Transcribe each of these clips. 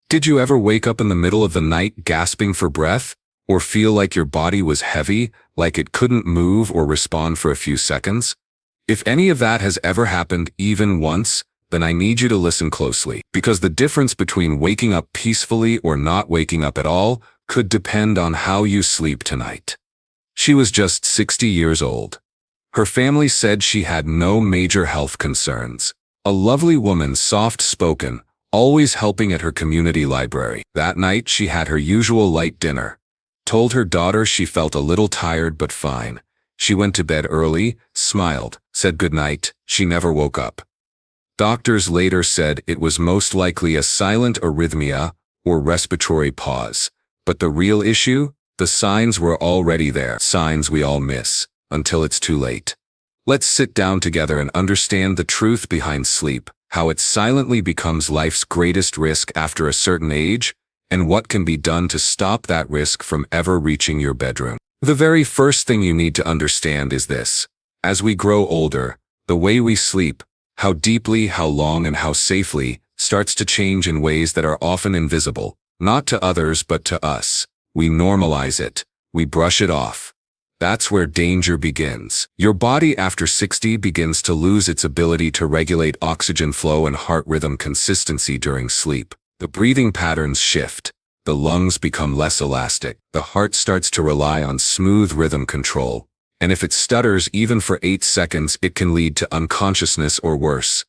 Did you ever wake up in the middle of the night gasping for breath? Or feel like your body was heavy, like it couldn't move or respond for a few seconds? If any of that has ever happened even once, then I need you to listen closely, because the difference between waking up peacefully or not waking up at all could depend on how you sleep tonight. She was just 60 years old. Her family said she had no major health concerns. A lovely woman, soft-spoken, always helping at her community library. That night she had her usual light dinner. Told her daughter she felt a little tired but fine. She went to bed early, smiled, said goodnight. She never woke up. Doctors later said it was most likely a silent arrhythmia or respiratory pause. But the real issue? The signs were already there. Signs we all miss, until it's too late. Let's sit down together and understand the truth behind sleep, how it silently becomes life's greatest risk after a certain age, and what can be done to stop that risk from ever reaching your bedroom. The very first thing you need to understand is this. As we grow older, the way we sleep, how deeply, how long, and how safely, starts to change in ways that are often invisible, not to others but to us. We normalize it. We brush it off. That's where danger begins. Your body after 60 begins to lose its ability to regulate oxygen flow and heart rhythm consistency during sleep. The breathing patterns shift. The lungs become less elastic. The heart starts to rely on smooth rhythm control. And if it stutters even for 8 seconds, it can lead to unconsciousness or worse.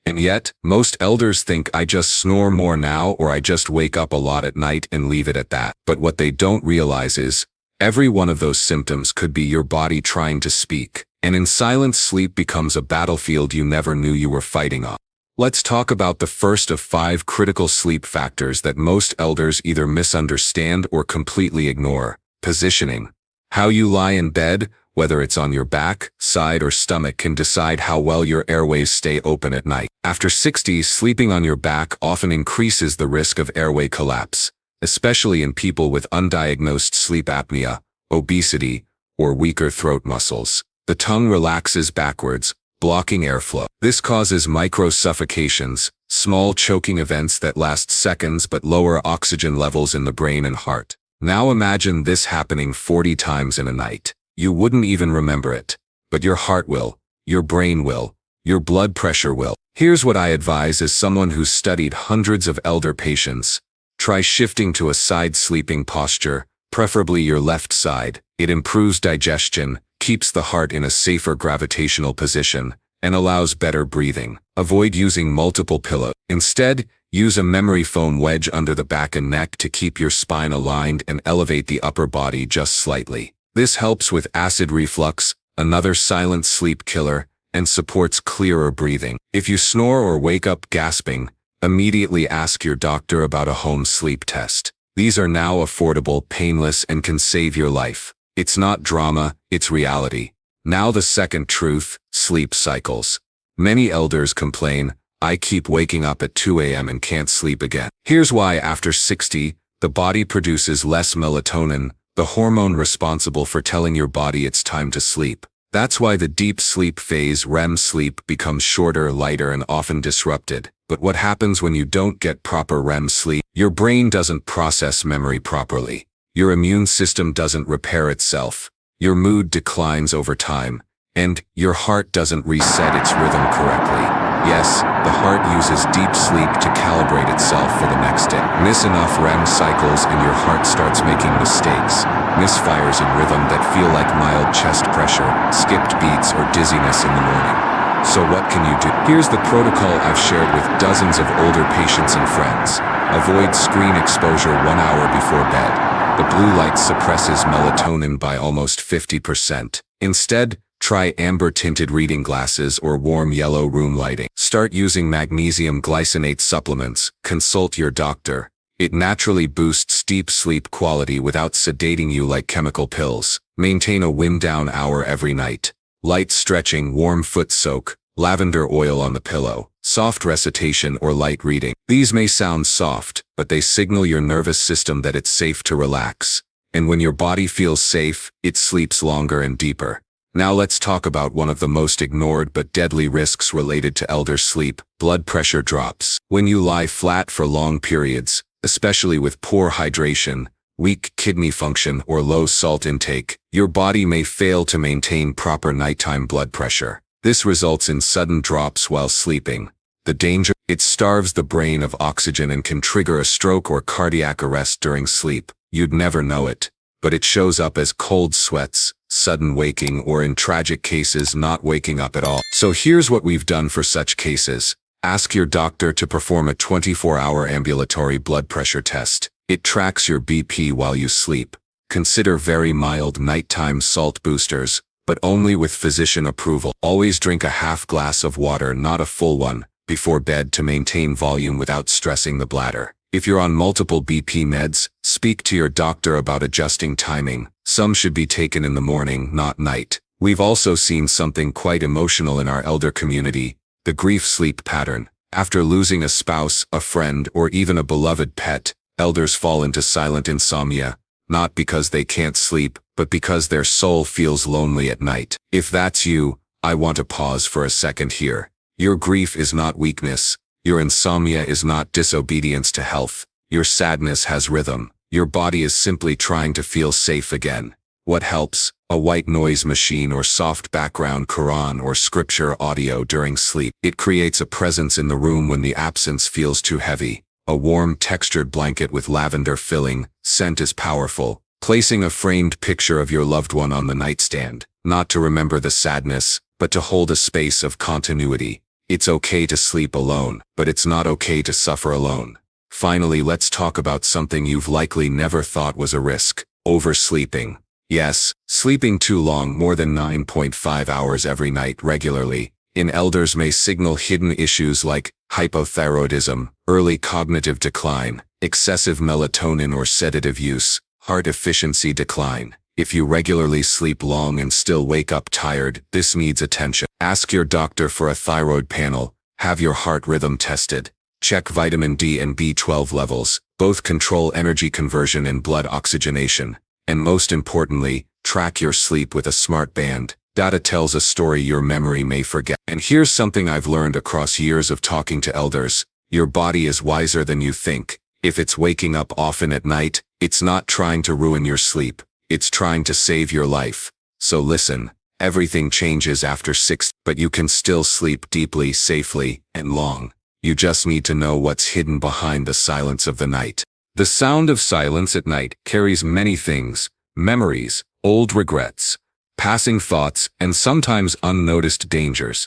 And yet, most elders think I just snore more now or I just wake up a lot at night and leave it at that. But what they don't realize is, every one of those symptoms could be your body trying to speak. And in silence, sleep becomes a battlefield you never knew you were fighting on. Let's talk about the first of 5 critical sleep factors that most elders either misunderstand or completely ignore. Positioning. How you lie in bed, whether it's on your back, side, or stomach, can decide how well your airways stay open at night. After 60, sleeping on your back often increases the risk of airway collapse, especially in people with undiagnosed sleep apnea, obesity, or weaker throat muscles. The tongue relaxes backwards, blocking airflow. This causes micro-suffocations, small choking events that last seconds but lower oxygen levels in the brain and heart. Now imagine this happening 40 times in a night. You wouldn't even remember it. But your heart will, your brain will, your blood pressure will. Here's what I advise as someone who's studied hundreds of elder patients. Try shifting to a side sleeping posture, preferably your left side. It improves digestion, keeps the heart in a safer gravitational position, and allows better breathing. Avoid using multiple pillows. Instead, use a memory foam wedge under the back and neck to keep your spine aligned and elevate the upper body just slightly. This helps with acid reflux, another silent sleep killer, and supports clearer breathing. If you snore or wake up gasping, immediately ask your doctor about a home sleep test. These are now affordable, painless, and can save your life. It's not drama, it's reality. Now the second truth, sleep cycles. Many elders complain, I keep waking up at 2 a.m. and can't sleep again. Here's why. After 60, the body produces less melatonin, the hormone responsible for telling your body it's time to sleep. That's why the deep sleep phase, REM sleep, becomes shorter, lighter, and often disrupted. But what happens when you don't get proper REM sleep? Your brain doesn't process memory properly. Your immune system doesn't repair itself. Your mood declines over time. And your heart doesn't reset its rhythm correctly. Yes, the heart uses deep sleep to calibrate itself for the next day. Miss enough REM cycles and your heart starts making mistakes. Misfires in rhythm that feel like mild chest pressure, skipped beats, or dizziness in the morning. So what can you do? Here's the protocol I've shared with dozens of older patients and friends. Avoid screen exposure 1 hour before bed. The blue light suppresses melatonin by almost 50%. Instead, try amber-tinted reading glasses or warm yellow room lighting. Start using magnesium glycinate supplements. Consult your doctor. It naturally boosts deep sleep quality without sedating you like chemical pills. Maintain a wind-down hour every night. Light stretching, warm foot soak, lavender oil on the pillow, soft recitation or light reading. These may sound soft, but they signal your nervous system that it's safe to relax. And when your body feels safe, it sleeps longer and deeper. Now let's talk about one of the most ignored but deadly risks related to elder sleep: blood pressure drops. When you lie flat for long periods, especially with poor hydration, weak kidney function, or low salt intake. Your body may fail to maintain proper nighttime blood pressure. This results in sudden drops while sleeping. The danger: it starves the brain of oxygen and can trigger a stroke or cardiac arrest during sleep. You'd never know it, but it shows up as cold sweats, sudden waking, or in tragic cases, not waking up at all. So here's what we've done for such cases. Ask your doctor to perform a 24-hour ambulatory blood pressure test. It tracks your BP while you sleep. Consider very mild nighttime salt boosters, but only with physician approval. Always drink a half glass of water, not a full one, before bed to maintain volume without stressing the bladder. If you're on multiple BP meds, speak to your doctor about adjusting timing. Some should be taken in the morning, not night. We've also seen something quite emotional in our elder community: the grief sleep pattern. After losing a spouse, a friend, or even a beloved pet, elders fall into silent insomnia, not because they can't sleep, but because their soul feels lonely at night. If that's you, I want to pause for a second here. Your grief is not weakness. Your insomnia is not disobedience to health. Your sadness has rhythm. Your body is simply trying to feel safe again. What helps? A white noise machine or soft background Quran or scripture audio during sleep. It creates a presence in the room when the absence feels too heavy. A warm, textured blanket with lavender filling, scent is powerful. Placing a framed picture of your loved one on the nightstand, not to remember the sadness, but to hold a space of continuity. It's okay to sleep alone, but it's not okay to suffer alone. Finally, let's talk about something you've likely never thought was a risk: oversleeping. Yes, sleeping too long, more than 9.5 hours every night regularly, in elders may signal hidden issues like hypothyroidism, early cognitive decline, excessive melatonin or sedative use, heart efficiency decline. If you regularly sleep long and still wake up tired, this needs attention. Ask your doctor for a thyroid panel, have your heart rhythm tested, check vitamin D and B12 levels, both control energy conversion and blood oxygenation, and most importantly, track your sleep with a smart band. Data tells a story your memory may forget. And here's something I've learned across years of talking to elders: your body is wiser than you think. If it's waking up often at night, it's not trying to ruin your sleep. It's trying to save your life. So listen, everything changes after 6, but you can still sleep deeply, safely, and long. You just need to know what's hidden behind the silence of the night. The sound of silence at night carries many things: memories, old regrets, passing thoughts, and sometimes unnoticed dangers.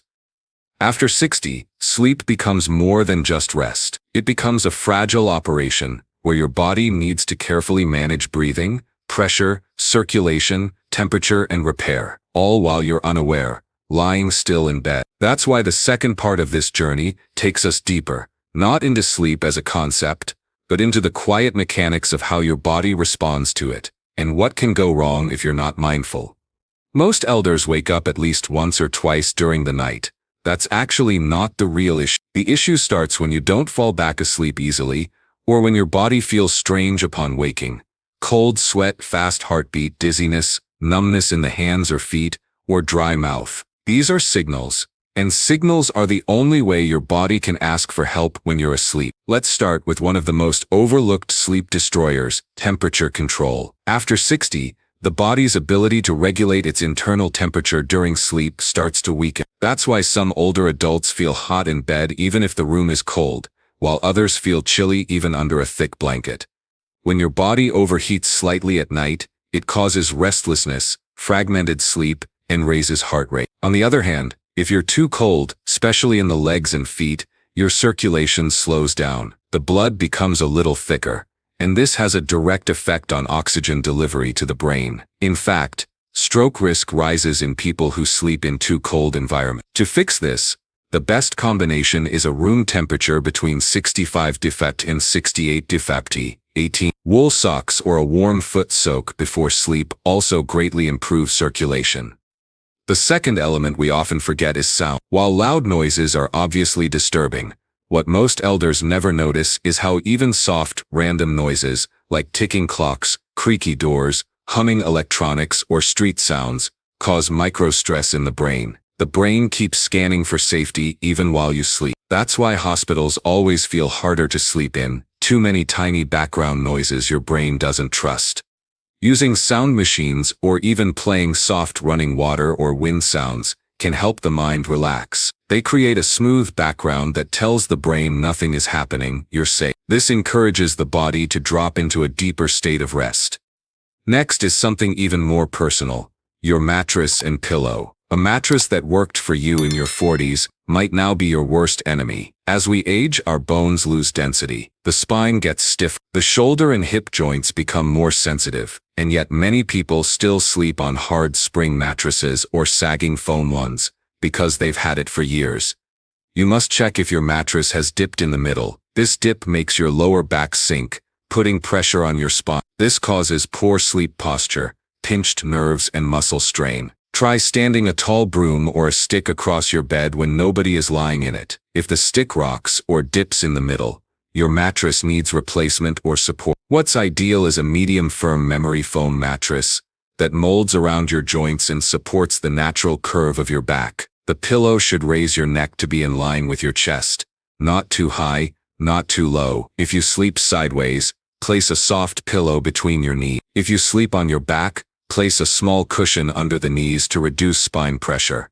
After 60, sleep becomes more than just rest. It becomes a fragile operation where your body needs to carefully manage breathing, pressure, circulation, temperature, and repair, all while you're unaware, lying still in bed. That's why the second part of this journey takes us deeper, not into sleep as a concept, but into the quiet mechanics of how your body responds to it, and what can go wrong if you're not mindful. Most elders wake up at least once or twice during the night. That's actually not the real issue. The issue starts when you don't fall back asleep easily, or when your body feels strange upon waking. Cold sweat, fast heartbeat, dizziness, numbness in the hands or feet, or dry mouth. These are signals, and signals are the only way your body can ask for help when you're asleep. Let's start with one of the most overlooked sleep destroyers: temperature control. After 60, the body's ability to regulate its internal temperature during sleep starts to weaken. That's why some older adults feel hot in bed even if the room is cold, while others feel chilly even under a thick blanket. When your body overheats slightly at night, it causes restlessness, fragmented sleep, and raises heart rate. On the other hand, if you're too cold, especially in the legs and feet, your circulation slows down. The blood becomes a little thicker, and this has a direct effect on oxygen delivery to the brain. In fact, stroke risk rises in people who sleep in too cold environments. To fix this, the best combination is a room temperature between 65 degrees and 68 degrees. 18. Wool socks or a warm foot soak before sleep also greatly improve circulation. The second element we often forget is sound. While loud noises are obviously disturbing, what most elders never notice is how even soft, random noises, like ticking clocks, creaky doors, humming electronics, or street sounds, cause microstress in the brain. The brain keeps scanning for safety even while you sleep. That's why hospitals always feel harder to sleep in. too many tiny background noises your brain doesn't trust. Using sound machines or even playing soft running water or wind sounds can help the mind relax. They create a smooth background that tells the brain nothing is happening, you're safe. This encourages the body to drop into a deeper state of rest. Next is something even more personal: your mattress and pillow. A mattress that worked for you in your 40s might now be your worst enemy. As we age, our bones lose density. The spine gets stiff. The shoulder and hip joints become more sensitive. And yet many people still sleep on hard spring mattresses or sagging foam ones because they've had it for years. You must check if your mattress has dipped in the middle. This dip makes your lower back sink, putting pressure on your spine. This causes poor sleep posture, pinched nerves, and muscle strain. Try standing a tall broom or a stick across your bed when nobody is lying in it. If the stick rocks or dips in the middle, your mattress needs replacement or support. What's ideal is a medium-firm memory foam mattress that molds around your joints and supports the natural curve of your back. The pillow should raise your neck to be in line with your chest, not too high, not too low. If you sleep sideways, place a soft pillow between your knees. If you sleep on your back, place a small cushion under the knees to reduce spine pressure.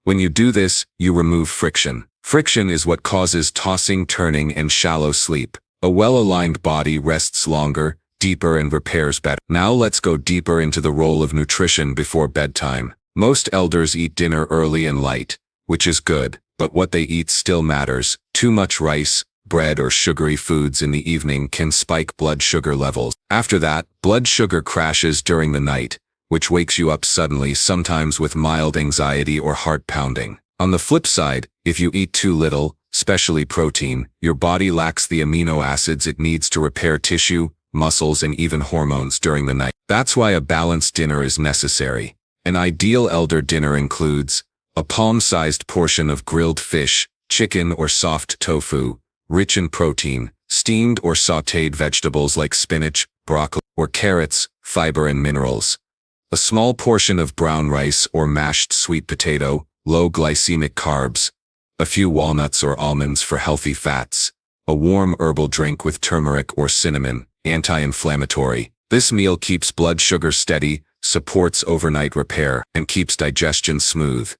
When you do this, you remove friction. Friction is what causes tossing, turning, and shallow sleep. A well-aligned body rests longer, deeper, and repairs better. Now let's go deeper into the role of nutrition before bedtime. Most elders eat dinner early and light, which is good, but what they eat still matters. Too much rice, bread, or sugary foods in the evening can spike blood sugar levels. After that, blood sugar crashes during the night, which wakes you up suddenly, sometimes with mild anxiety or heart pounding. On the flip side, if you eat too little, especially protein, your body lacks the amino acids it needs to repair tissue, muscles, and even hormones during the night. That's why a balanced dinner is necessary. An ideal elder dinner includes a palm-sized portion of grilled fish, chicken, or soft tofu, rich in protein, steamed or sautéed vegetables like spinach, broccoli, or carrots, fiber and minerals. A small portion of brown rice or mashed sweet potato, low glycemic carbs. A few walnuts or almonds for healthy fats. A warm herbal drink with turmeric or cinnamon, anti-inflammatory. This meal keeps blood sugar steady, supports overnight repair, and keeps digestion smooth.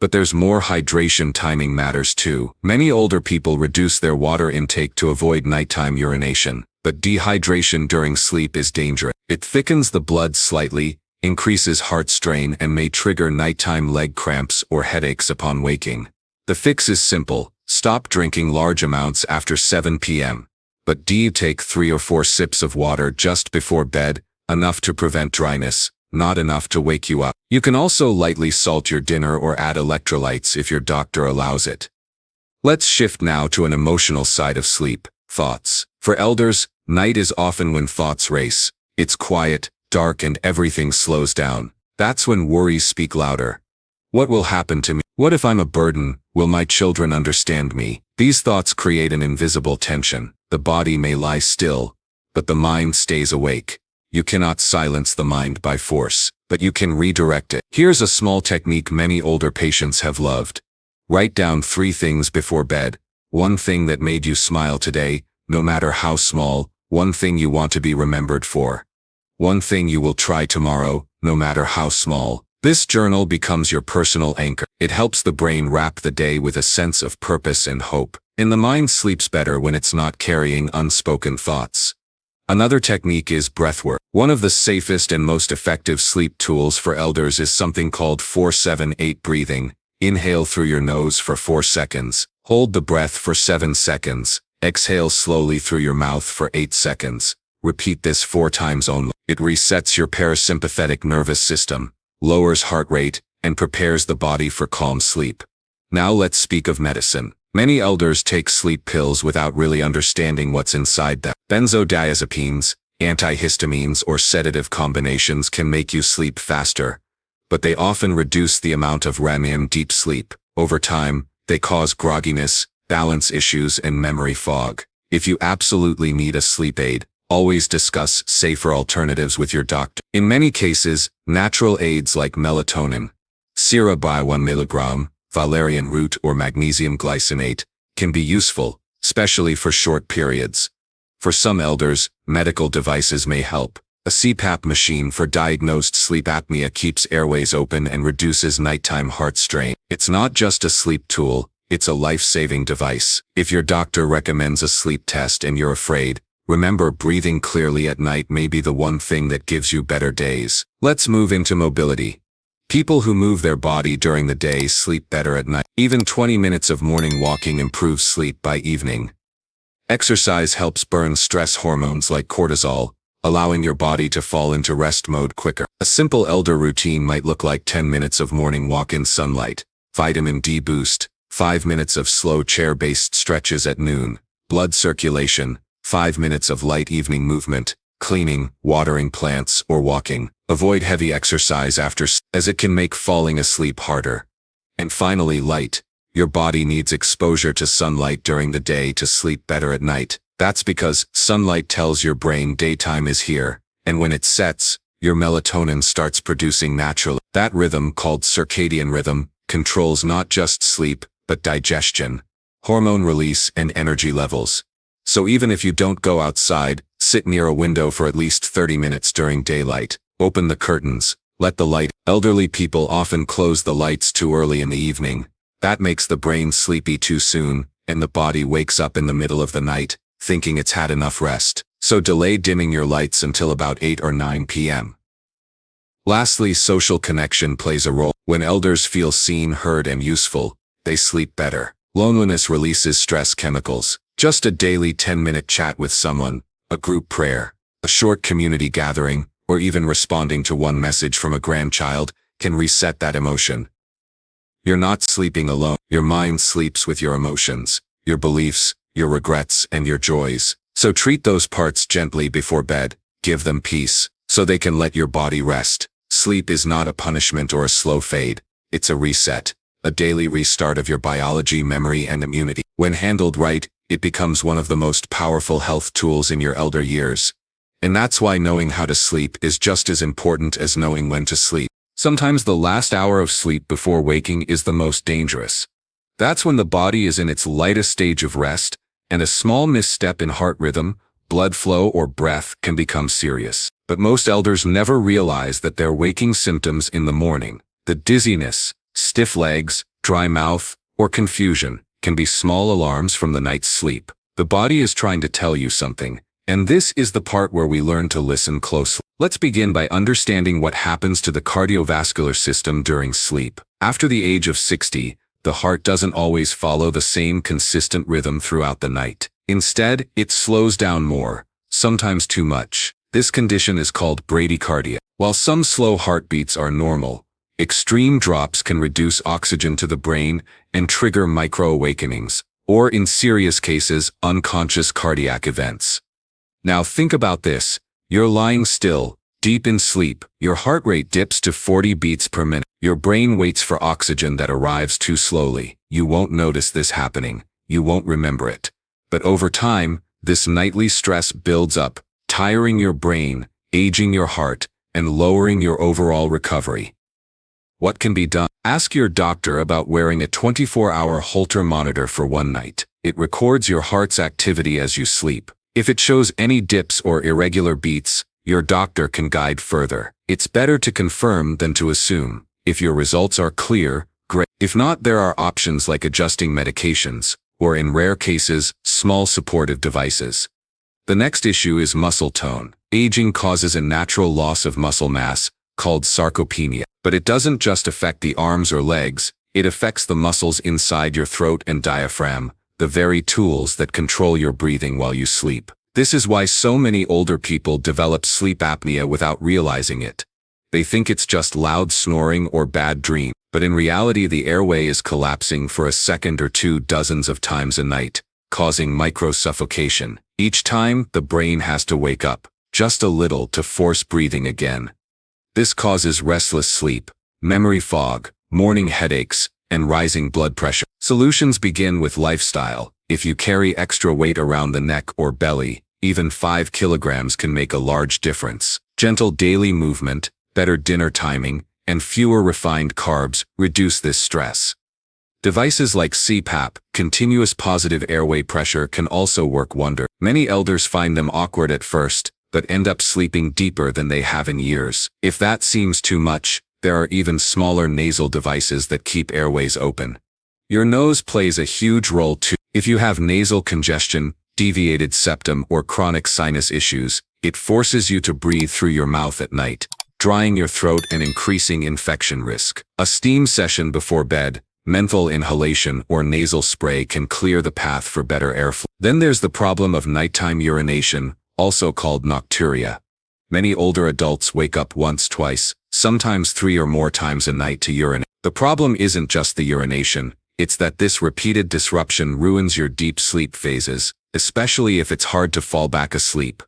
But there's more. Hydration timing matters too. Many older people reduce their water intake to avoid nighttime urination, but dehydration during sleep is dangerous. It thickens the blood slightly, increases heart strain, and may trigger nighttime leg cramps or headaches upon waking. The fix is simple: stop drinking large amounts after 7 p.m. But do you take 3 or 4 sips of water just before bed, enough to prevent dryness, not enough to wake you up. You can also lightly salt your dinner or add electrolytes if your doctor allows it. Let's shift now to an emotional side of sleep: thoughts. For elders, night is often when thoughts race. It's quiet, dark, and everything slows down. That's when worries speak louder. What will happen to me? What if I'm a burden? Will my children understand me? These thoughts create an invisible tension. The body may lie still, but the mind stays awake. You cannot silence the mind by force, but you can redirect it. Here's a small technique many older patients have loved. Write down 3 things before bed. 1 thing that made you smile today, no matter how small. 1 thing you want to be remembered for. 1 thing you will try tomorrow, no matter how small. This journal becomes your personal anchor. It helps the brain wrap the day with a sense of purpose and hope. And the mind sleeps better when it's not carrying unspoken thoughts. Another technique is breathwork. One of the safest and most effective sleep tools for elders is something called 4-7-8 breathing. Inhale through your nose for 4 seconds. Hold the breath for 7 seconds. Exhale slowly through your mouth for 8 seconds. Repeat this 4 times only. It resets your parasympathetic nervous system, lowers heart rate, and prepares the body for calm sleep. Now let's speak of medicine. Many elders take sleep pills without really understanding what's inside them. Benzodiazepines, antihistamines, or sedative combinations can make you sleep faster, but they often reduce the amount of REM deep sleep. Over time, they cause grogginess, balance issues, and memory fog. If you absolutely need a sleep aid, always discuss safer alternatives with your doctor. In many cases, natural aids like melatonin, Sirah 1 mg, valerian root, or magnesium glycinate can be useful, especially for short periods. For some elders, medical devices may help. A CPAP machine for diagnosed sleep apnea keeps airways open and reduces nighttime heart strain. It's not just a sleep tool, it's a life-saving device. If your doctor recommends a sleep test and you're afraid, remember, breathing clearly at night may be the one thing that gives you better days. Let's move into mobility. People who move their body during the day sleep better at night. Even 20 minutes of morning walking improves sleep by evening. Exercise helps burn stress hormones like cortisol, allowing your body to fall into rest mode quicker. A simple elder routine might look like 10 minutes of morning walk in sunlight, vitamin D boost, 5 minutes of slow chair-based stretches at noon, blood circulation, 5 minutes of light evening movement, cleaning, watering plants, or walking. Avoid heavy exercise after, as it can make falling asleep harder. And finally, light. Your body needs exposure to sunlight during the day to sleep better at night. That's because sunlight tells your brain daytime is here, and when it sets, your melatonin starts producing naturally. That rhythm, called circadian rhythm, controls not just sleep, but digestion, hormone release, and energy levels. So even if you don't go outside, sit near a window for at least 30 minutes during daylight. Open the curtains, let the light. Elderly people often close the lights too early in the evening. That makes the brain sleepy too soon, and the body wakes up in the middle of the night, thinking it's had enough rest. So delay dimming your lights until about 8 or 9 p.m. Lastly, social connection plays a role. When elders feel seen, heard, and useful, they sleep better. Loneliness releases stress chemicals. Just a daily 10-minute chat with someone, a group prayer, a short community gathering, or even responding to one message from a grandchild can reset that emotion. You're not sleeping alone. Your mind sleeps with your emotions, your beliefs, your regrets, and your joys. So treat those parts gently before bed. Give them peace, so they can let your body rest. Sleep is not a punishment or a slow fade. It's a reset, a daily restart of your biology, memory, and immunity. When handled right, it becomes one of the most powerful health tools in your elder years. And that's why knowing how to sleep is just as important as knowing when to sleep. Sometimes the last hour of sleep before waking is the most dangerous. That's when the body is in its lightest stage of rest, and a small misstep in heart rhythm, blood flow, or breath can become serious. But most elders never realize that their waking symptoms in the morning, the dizziness, stiff legs, dry mouth, or confusion, can be small alarms from the night's sleep. The body is trying to tell you something, and this is the part where we learn to listen closely. Let's begin by understanding what happens to the cardiovascular system during sleep. After the age of 60, the heart doesn't always follow the same consistent rhythm throughout the night. Instead, it slows down more, sometimes too much. This condition is called bradycardia. While some slow heartbeats are normal, extreme drops can reduce oxygen to the brain and trigger micro-awakenings, or in serious cases, unconscious cardiac events. Now think about this. You're lying still, deep in sleep. Your heart rate dips to 40 beats per minute. Your brain waits for oxygen that arrives too slowly. You won't notice this happening. You won't remember it. But over time, this nightly stress builds up, tiring your brain, aging your heart, and lowering your overall recovery. What can be done? Ask your doctor about wearing a 24-hour Holter monitor for one night. It records your heart's activity as you sleep. If it shows any dips or irregular beats, your doctor can guide further. It's better to confirm than to assume. If your results are clear, great. If not, there are options like adjusting medications, or in rare cases, small supportive devices. The next issue is muscle tone. Aging causes a natural loss of muscle mass, called sarcopenia. But it doesn't just affect the arms or legs, it affects the muscles inside your throat and diaphragm, the very tools that control your breathing while you sleep. This is why so many older people develop sleep apnea without realizing it. They think it's just loud snoring or bad dream, but in reality the airway is collapsing for a second or two dozens of times a night, causing micro-suffocation. Each time, the brain has to wake up, just a little, to force breathing again. This causes restless sleep, memory fog, morning headaches, and rising blood pressure. Solutions begin with lifestyle. If you carry extra weight around the neck or belly, even 5 kilograms can make a large difference. Gentle daily movement, better dinner timing, and fewer refined carbs reduce this stress. Devices like CPAP, continuous positive airway pressure, can also work wonder. Many elders find them awkward at first, but end up sleeping deeper than they have in years. If that seems too much, there are even smaller nasal devices that keep airways open. Your nose plays a huge role too. If you have nasal congestion, deviated septum, or chronic sinus issues, it forces you to breathe through your mouth at night, drying your throat and increasing infection risk. A steam session before bed, menthol inhalation, or nasal spray can clear the path for better airflow. Then there's the problem of nighttime urination, also called nocturia. Many older adults wake up once, twice, sometimes 3 or more times a night to urinate. The problem isn't just the urination, it's that this repeated disruption ruins your deep sleep phases, especially if it's hard to fall back asleep.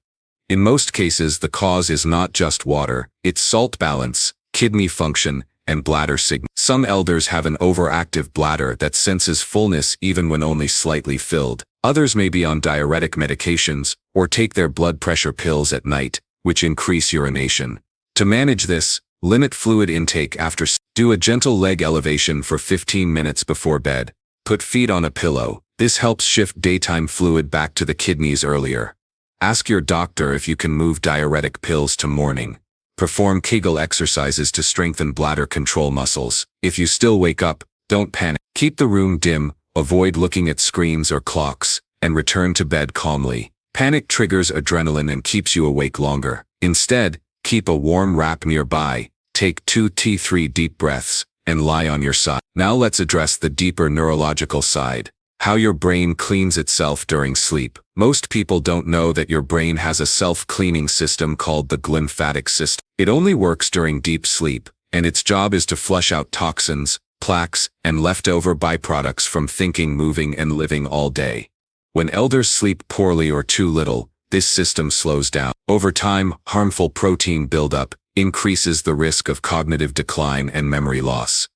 In most cases, the cause is not just water, it's salt balance, kidney function, and bladder signal. Some elders have an overactive bladder that senses fullness even when only slightly filled. Others may be on diuretic medications or take their blood pressure pills at night, which increase urination. To manage this, limit fluid intake after sleep. Do a gentle leg elevation for 15 minutes before bed. Put feet on a pillow. This helps shift daytime fluid back to the kidneys earlier. Ask your doctor if you can move diuretic pills to morning. Perform Kegel exercises to strengthen bladder control muscles. If you still wake up, don't panic. Keep the room dim, avoid looking at screens or clocks, and return to bed calmly. Panic triggers adrenaline and keeps you awake longer. Instead, keep a warm wrap nearby, take 2-3 deep breaths, and lie on your side. Now let's address the deeper neurological side. How your brain cleans itself during sleep. Most people don't know that your brain has a self-cleaning system called the glymphatic system. It only works during deep sleep, and its job is to flush out toxins, plaques, and leftover byproducts from thinking, moving, and living all day. When elders sleep poorly or too little, this system slows down. Over time, harmful protein buildup increases the risk of cognitive decline and memory loss.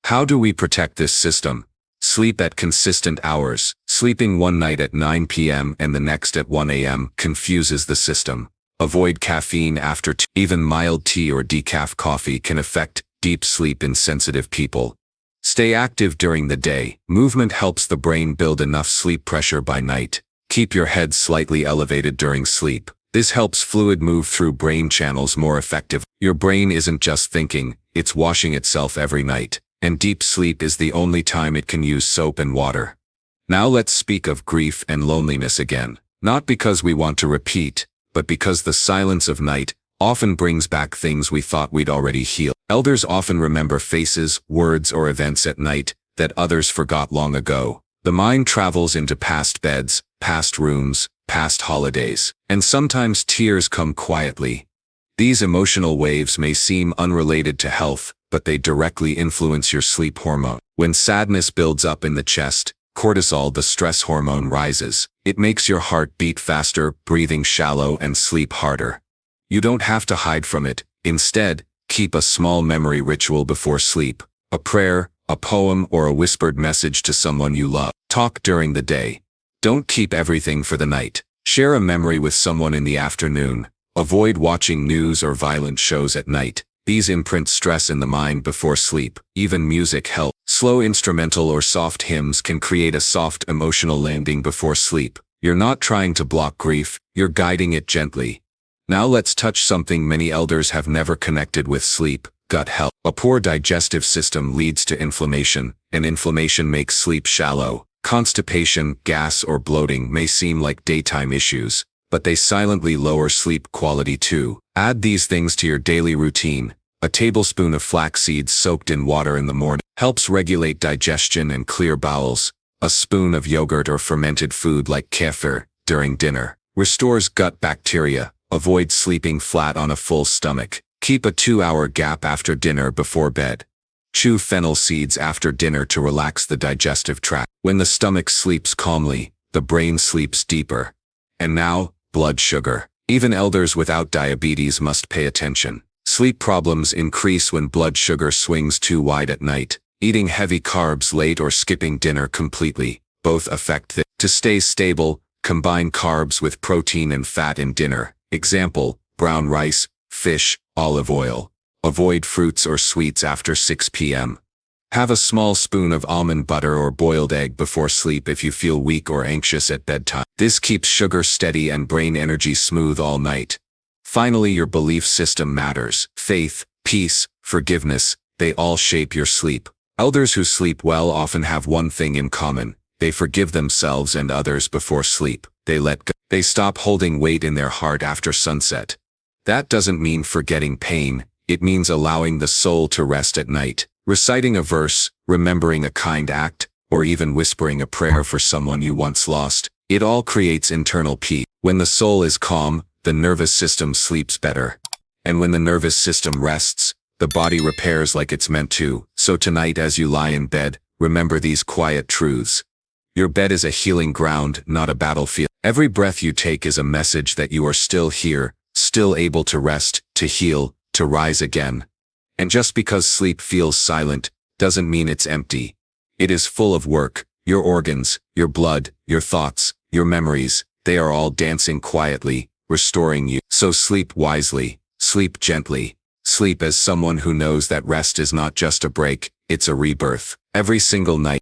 How do we protect this system? Sleep at consistent hours. Sleeping one night at 9 p.m. and the next at 1 a.m. confuses the system. Avoid caffeine after 2. Even mild tea or decaf coffee can affect deep sleep in sensitive people. Stay active during the day. Movement helps the brain build enough sleep pressure by night. Keep your head slightly elevated during sleep. This helps fluid move through brain channels more effectively. Your brain isn't just thinking, it's washing itself every night. And deep sleep is the only time it can use soap and water. Now let's speak of grief and loneliness again. Not because we want to repeat, but because the silence of night often brings back things we thought we'd already healed. Elders often remember faces, words, or events at night that others forgot long ago. The mind travels into past beds, past rooms, past holidays, and sometimes tears come quietly. These emotional waves may seem unrelated to health, but they directly influence your sleep hormone. When sadness builds up in the chest, cortisol, the stress hormone, rises. It makes your heart beat faster, breathing shallow, and sleep harder. You don't have to hide from it. Instead, keep a small memory ritual before sleep. A prayer, a poem, or a whispered message to someone you love. Talk during the day. Don't keep everything for the night. Share a memory with someone in the afternoon. Avoid watching news or violent shows at night. These imprint stress in the mind before sleep. Even music helps. Slow instrumental or soft hymns can create a soft emotional landing before sleep. You're not trying to block grief, you're guiding it gently. Now let's touch something many elders have never connected with sleep: gut health. A poor digestive system leads to inflammation, and inflammation makes sleep shallow. Constipation, gas, or bloating may seem like daytime issues, but they silently lower sleep quality too. Add these things to your daily routine. A tablespoon of flax seeds soaked in water in the morning helps regulate digestion and clear bowels. A spoon of yogurt or fermented food like kefir during dinner restores gut bacteria. Avoid sleeping flat on a full stomach. Keep a 2-hour gap after dinner before bed. Chew fennel seeds after dinner to relax the digestive tract. When the stomach sleeps calmly, the brain sleeps deeper. And now, blood sugar. Even elders without diabetes must pay attention. Sleep problems increase when blood sugar swings too wide at night. Eating heavy carbs late or skipping dinner completely both affect this. To stay stable, combine carbs with protein and fat in dinner. Example: brown rice, fish, olive oil. Avoid fruits or sweets after 6 p.m. Have a small spoon of almond butter or boiled egg before sleep if you feel weak or anxious at bedtime. This keeps sugar steady and brain energy smooth all night. Finally, your belief system matters. Faith, peace, forgiveness, they all shape your sleep. Elders who sleep well often have one thing in common. They forgive themselves and others before sleep. They let go. They stop holding weight in their heart after sunset. That doesn't mean forgetting pain. It means allowing the soul to rest at night. Reciting a verse, remembering a kind act, or even whispering a prayer for someone you once lost. It all creates internal peace. When the soul is calm, the nervous system sleeps better. And when the nervous system rests, the body repairs like it's meant to. So tonight as you lie in bed, remember these quiet truths. Your bed is a healing ground, not a battlefield. Every breath you take is a message that you are still here, still able to rest, to heal, to rise again. And just because sleep feels silent, doesn't mean it's empty. It is full of work. Your organs, your blood, your thoughts, your memories, they are all dancing quietly, restoring you. So sleep wisely, sleep gently, sleep as someone who knows that rest is not just a break, it's a rebirth. Every single night,